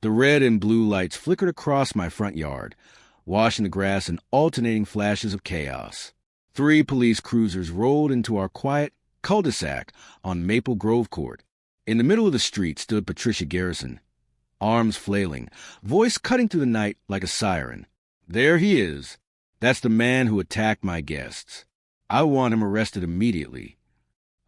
The red and blue lights flickered across my front yard, washing the grass in alternating flashes of chaos. 3 police cruisers rolled into our quiet cul-de-sac on Maple Grove Court. In the middle of the street stood Patricia Garrison, arms flailing, voice cutting through the night like a siren. There he is. That's the man who attacked my guests. I want him arrested immediately.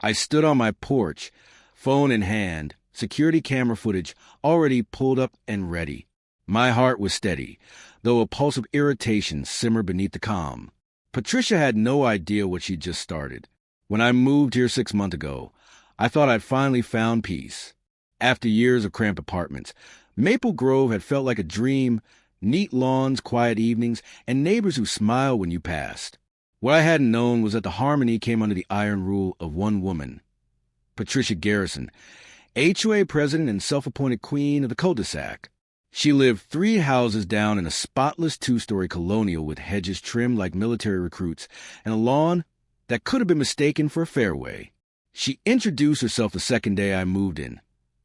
I stood on my porch, phone in hand, security camera footage already pulled up and ready. My heart was steady, though a pulse of irritation simmered beneath the calm. Patricia had no idea what she'd just started. When I moved here 6 months ago, I thought I'd finally found peace. After years of cramped apartments, Maple Grove had felt like a dream, neat lawns, quiet evenings, and neighbors who smiled when you passed. What I hadn't known was that the harmony came under the iron rule of one woman, Patricia Garrison, HOA president and self-appointed queen of the cul-de-sac. She lived 3 houses down in a spotless 2-story colonial with hedges trimmed like military recruits and a lawn that could have been mistaken for a fairway. She introduced herself the second day I moved in,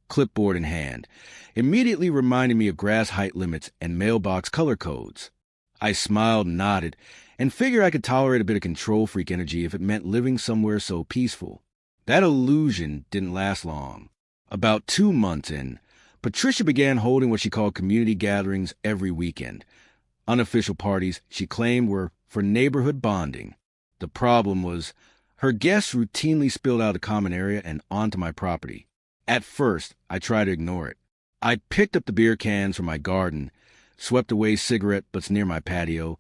clipboard in hand, immediately reminding me of grass height limits and mailbox color codes. I smiled and nodded, and figured I could tolerate a bit of control freak energy if it meant living somewhere so peaceful. That illusion didn't last long. About 2 months in, Patricia began holding what she called community gatherings every weekend. Unofficial parties she claimed were for neighborhood bonding. The problem was, her guests routinely spilled out of the common area and onto my property. At first, I tried to ignore it. I picked up the beer cans from my garden, swept away cigarette butts near my patio,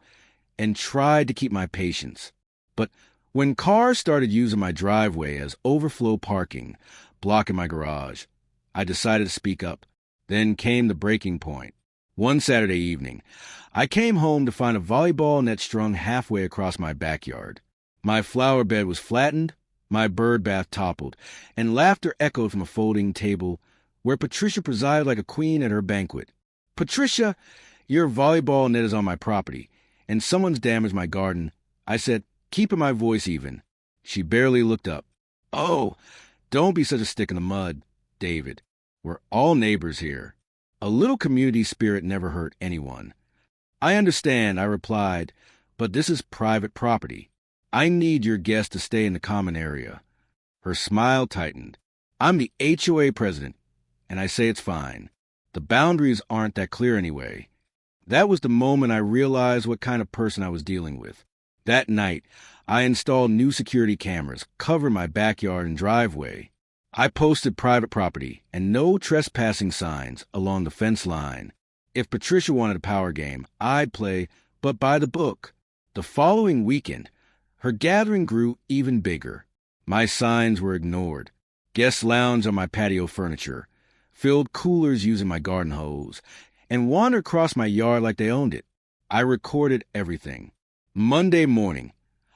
and tried to keep my patience. But when cars started using my driveway as overflow parking, blocking my garage, I decided to speak up. Then came the breaking point. One Saturday evening, I came home to find a volleyball net strung halfway across my backyard. My flower bed was flattened, my bird bath toppled, and laughter echoed from a folding table where Patricia presided like a queen at her banquet. "Patricia, your volleyball net is on my property, and someone's damaged my garden," I said, keeping my voice even. She barely looked up. "Oh, don't be such a stick in the mud, David. We're all neighbors here. A little community spirit never hurt anyone." "I understand," I replied, "but this is private property. I need your guests to stay in the common area." Her smile tightened. "I'm the HOA president, and I say it's fine. The boundaries aren't that clear anyway." That was the moment I realized what kind of person I was dealing with. That night, I installed new security cameras, covered my backyard and driveway. I posted private property and no trespassing signs along the fence line. If Patricia wanted a power game, I'd play, but by the book. The following weekend, her gathering grew even bigger. My signs were ignored. Guests lounged on my patio furniture, filled coolers using my garden hose, and wandered across my yard like they owned it. I recorded everything. Monday morning,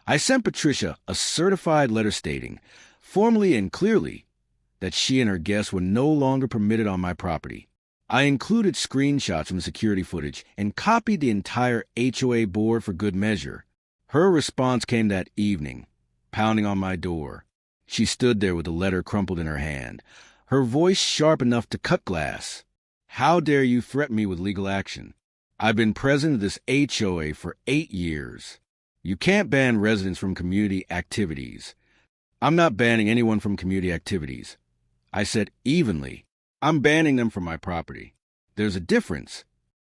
I sent Patricia a certified letter stating, formally and clearly, that she and her guests were no longer permitted on my property. I included screenshots from the security footage and copied the entire HOA board for good measure. Her response came that evening, pounding on my door. She stood there with the letter crumpled in her hand, her voice sharp enough to cut glass. "How dare you threaten me with legal action? I've been president of this HOA for 8 years. You can't ban residents from community activities." "I'm not banning anyone from community activities," I said evenly. "I'm banning them from my property. There's a difference."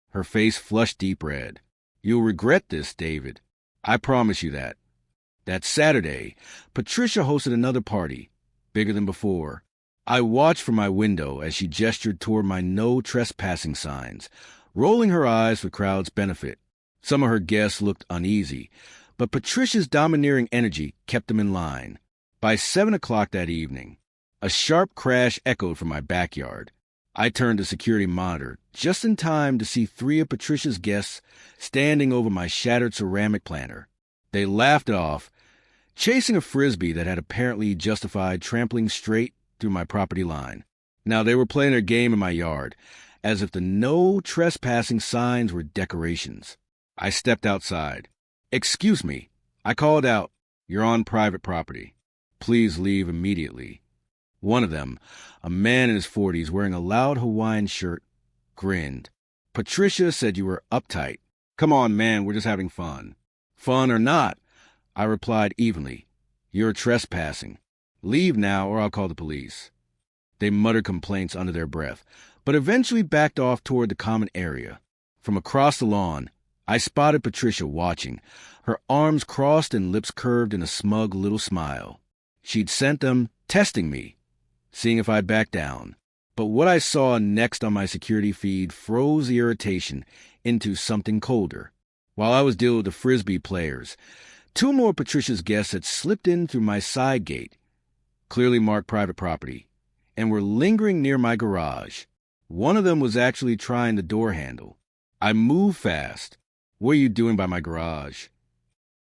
Her face flushed deep red. "You'll regret this, David. I promise you that." That Saturday, Patricia hosted another party, bigger than before. I watched from my window as she gestured toward my no trespassing signs, rolling her eyes for crowd's benefit. Some of her guests looked uneasy, but Patricia's domineering energy kept them in line. By 7 o'clock that evening, a sharp crash echoed from my backyard. I turned the security monitor just in time to see 3 of Patricia's guests standing over my shattered ceramic planter. They laughed it off, chasing a frisbee that had apparently justified trampling straight through my property line. Now they were playing their game in my yard, as if the no trespassing signs were decorations. I stepped outside. "Excuse me," I called out. "You're on private property. Please leave immediately." One of them, a man in his 40s wearing a loud Hawaiian shirt, grinned. Patricia said you were uptight. Come on, man, we're just having fun. Fun or not, I replied evenly. You're trespassing. Leave now or I'll call the police. They muttered complaints under their breath, but eventually backed off toward the common area. From across the lawn, I spotted Patricia watching, her arms crossed and lips curved in a smug little smile. She'd sent them testing me, seeing if I'd back down. But what I saw next on my security feed froze the irritation into something colder. While I was dealing with the Frisbee players, 2 more Patricia's guests had slipped in through my side gate, clearly marked private property, and were lingering near my garage. One of them was actually trying the door handle. I moved fast. What are you doing by my garage?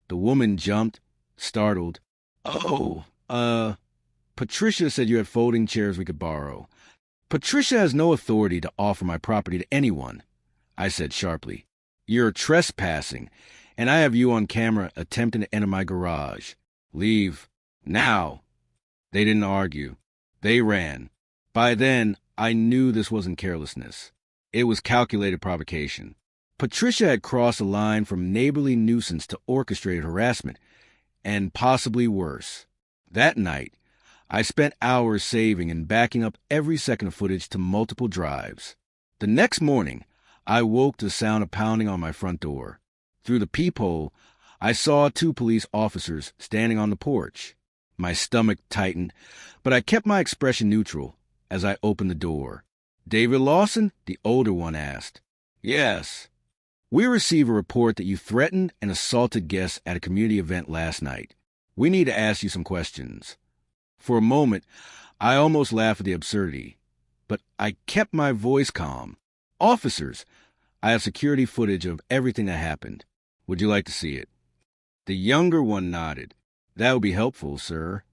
The woman jumped, startled. Oh, Patricia said you had folding chairs we could borrow. Patricia has no authority to offer my property to anyone, I said sharply. You're trespassing, and I have you on camera attempting to enter my garage. Leave. Now. They didn't argue. They ran. By then, I knew this wasn't carelessness. It was calculated provocation. Patricia had crossed a line from neighborly nuisance to orchestrated harassment, and possibly worse. That night, I spent hours saving and backing up every second of footage to multiple drives. The next morning, I woke to the sound of pounding on my front door. Through the peephole, I saw 2 police officers standing on the porch. My stomach tightened, but I kept my expression neutral as I opened the door. David Lawson? The older one asked. Yes. We received a report that you threatened and assaulted guests at a community event last night. We need to ask you some questions. For a moment, I almost laughed at the absurdity, but I kept my voice calm. Officers, I have security footage of everything that happened. Would you like to see it? The younger one nodded. That would be helpful, sir.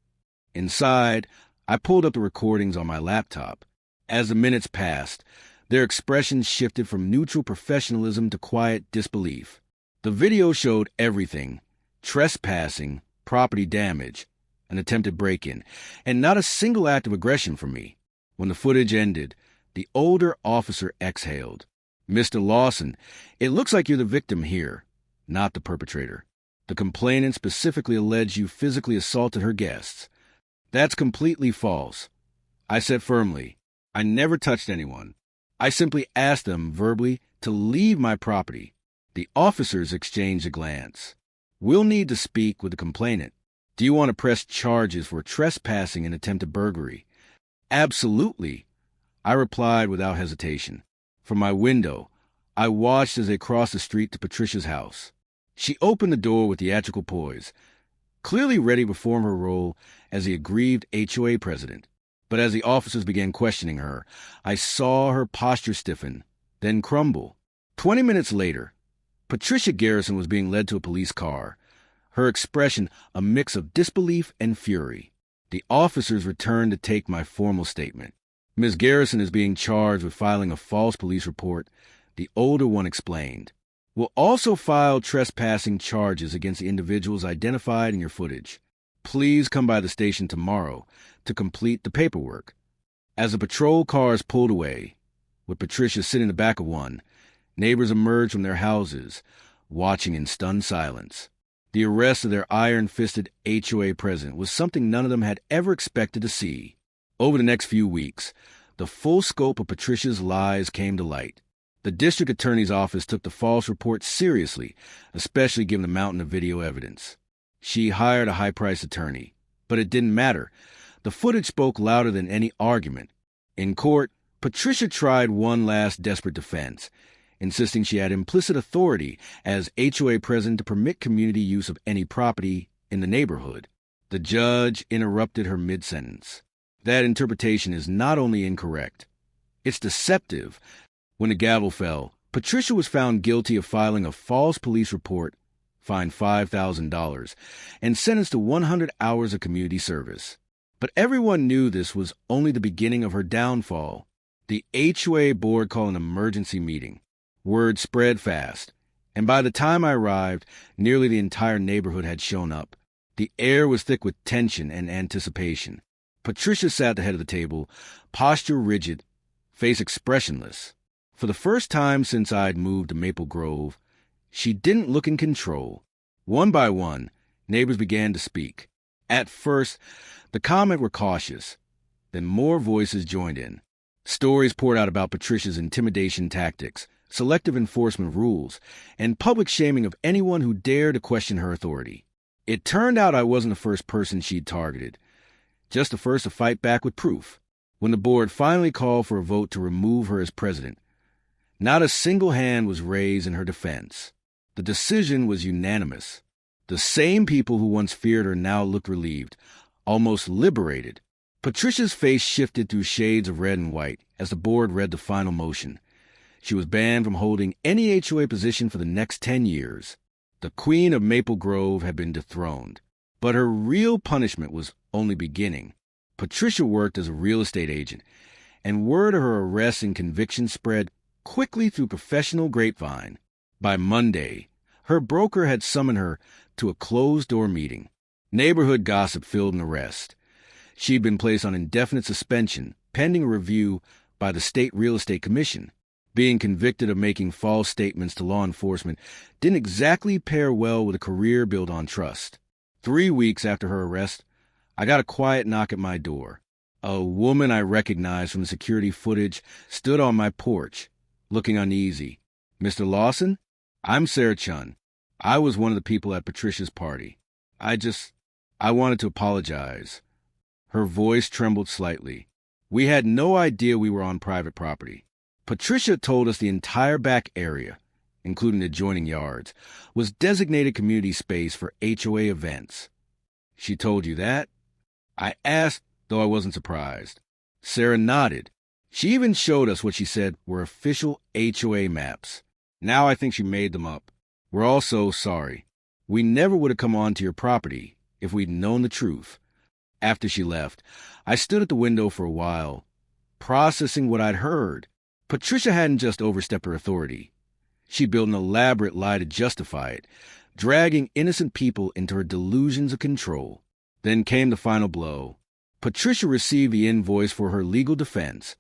Inside, I pulled up the recordings on my laptop. As the minutes passed, their expressions shifted from neutral professionalism to quiet disbelief. The video showed everything: trespassing, property damage, an attempted break-in, and not a single act of aggression from me. When the footage ended, the older officer exhaled. Mr. Lawson, it looks like you're the victim here, not the perpetrator. The complainant specifically alleged you physically assaulted her guests. That's completely false. I said firmly, I never touched anyone. I simply asked them verbally to leave my property. The officers exchanged a glance. We'll need to speak with the complainant. Do you want to press charges for trespassing and attempted burglary? Absolutely, I replied without hesitation. From my window, I watched as they crossed the street to Patricia's house. She opened the door with theatrical poise, clearly ready to perform her role as the aggrieved HOA president. But as the officers began questioning her, I saw her posture stiffen, then crumble. 20 minutes later, Patricia Garrison was being led to a police car, her expression a mix of disbelief and fury. The officers returned to take my formal statement. Ms. Garrison is being charged with filing a false police report, the older one explained. We'll also file trespassing charges against the individuals identified in your footage. Please come by the station tomorrow to complete the paperwork. As the patrol cars pulled away, with Patricia sitting in the back of one, neighbors emerged from their houses, watching in stunned silence. The arrest of their iron-fisted HOA president was something none of them had ever expected to see. Over the next few weeks, the full scope of Patricia's lies came to light. The district attorney's office took the false report seriously, especially given the mountain of video evidence. She hired a high-priced attorney, but it didn't matter. The footage spoke louder than any argument. In court, Patricia tried one last desperate defense, insisting she had implicit authority as HOA president to permit community use of any property in the neighborhood. The judge interrupted her mid-sentence. That interpretation is not only incorrect, it's deceptive. When the gavel fell, Patricia was found guilty of filing a false police report, fined $5,000, and sentenced to 100 hours of community service. But everyone knew this was only the beginning of her downfall. The HOA board called an emergency meeting. Word spread fast, and by the time I arrived, nearly the entire neighborhood had shown up. The air was thick with tension and anticipation. Patricia sat at the head of the table, posture rigid, face expressionless. For the first time since I'd moved to Maple Grove, she didn't look in control. One by one, neighbors began to speak. At first, the comments were cautious. Then more voices joined in. Stories poured out about Patricia's intimidation tactics, selective enforcement rules, and public shaming of anyone who dared to question her authority. It turned out I wasn't the first person she'd targeted, just the first to fight back with proof. When the board finally called for a vote to remove her as president, not a single hand was raised in her defense. The decision was unanimous. The same people who once feared her now looked relieved, almost liberated. Patricia's face shifted through shades of red and white as the board read the final motion. She was banned from holding any HOA position for the next 10 years. The Queen of Maple Grove had been dethroned, but her real punishment was only beginning. Patricia worked as a real estate agent, and word of her arrest and conviction spread quickly through professional grapevine. By Monday, her broker had summoned her to a closed-door meeting. Neighborhood gossip filled an arrest. She'd been placed on indefinite suspension, pending a review by the State Real Estate Commission. Being convicted of making false statements to law enforcement didn't exactly pair well with a career built on trust. 3 weeks after her arrest, I got a quiet knock at my door. A woman I recognized from the security footage stood on my porch, looking uneasy. "Mr. Lawson? I'm Sarah Chun. I was one of the people at Patricia's party. I wanted to apologize." Her voice trembled slightly. "We had no idea we were on private property. Patricia told us the entire back area, including adjoining yards, was designated community space for HOA events." "She told you that?" I asked, though I wasn't surprised. Sarah nodded. She even showed us what she said were official HOA maps. Now I think she made them up. "We're all so sorry. We never would have come onto your property if we'd known the truth." After she left, I stood at the window for a while, processing what I'd heard. Patricia hadn't just overstepped her authority. She built an elaborate lie to justify it, dragging innocent people into her delusions of control. Then came the final blow. Patricia received the invoice for her legal defense,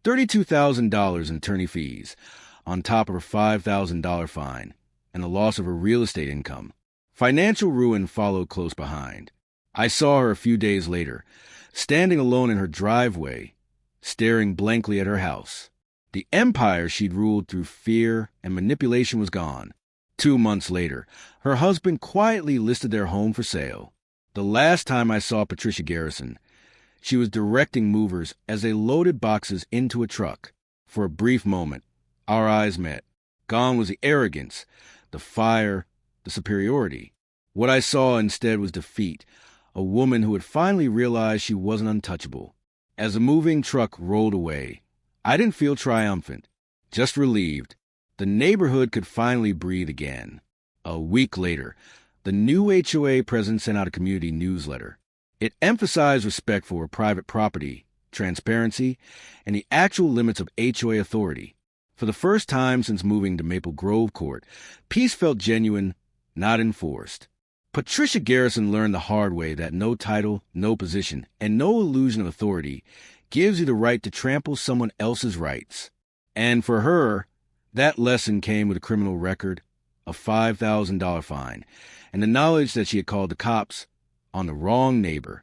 $32,000 in attorney fees, on top of her $5,000 fine, and the loss of her real estate income. Financial ruin followed close behind. I saw her a few days later, standing alone in her driveway, staring blankly at her house. The empire she'd ruled through fear and manipulation was gone. 2 months later, her husband quietly listed their home for sale. The last time I saw Patricia Garrison, she was directing movers as they loaded boxes into a truck. For a brief moment, our eyes met. Gone was the arrogance, the fire, the superiority. What I saw instead was defeat, a woman who had finally realized she wasn't untouchable. As the moving truck rolled away, I didn't feel triumphant, just relieved. The neighborhood could finally breathe again. A week later, the new HOA president sent out a community newsletter. It emphasized respect for private property, transparency, and the actual limits of HOA authority. For the first time since moving to Maple Grove Court, peace felt genuine, not enforced. Patricia Garrison learned the hard way that no title, no position, and no illusion of authority gives you the right to trample someone else's rights. And for her, that lesson came with a criminal record, a $5,000 fine, and the knowledge that she had called the cops on the wrong neighbor.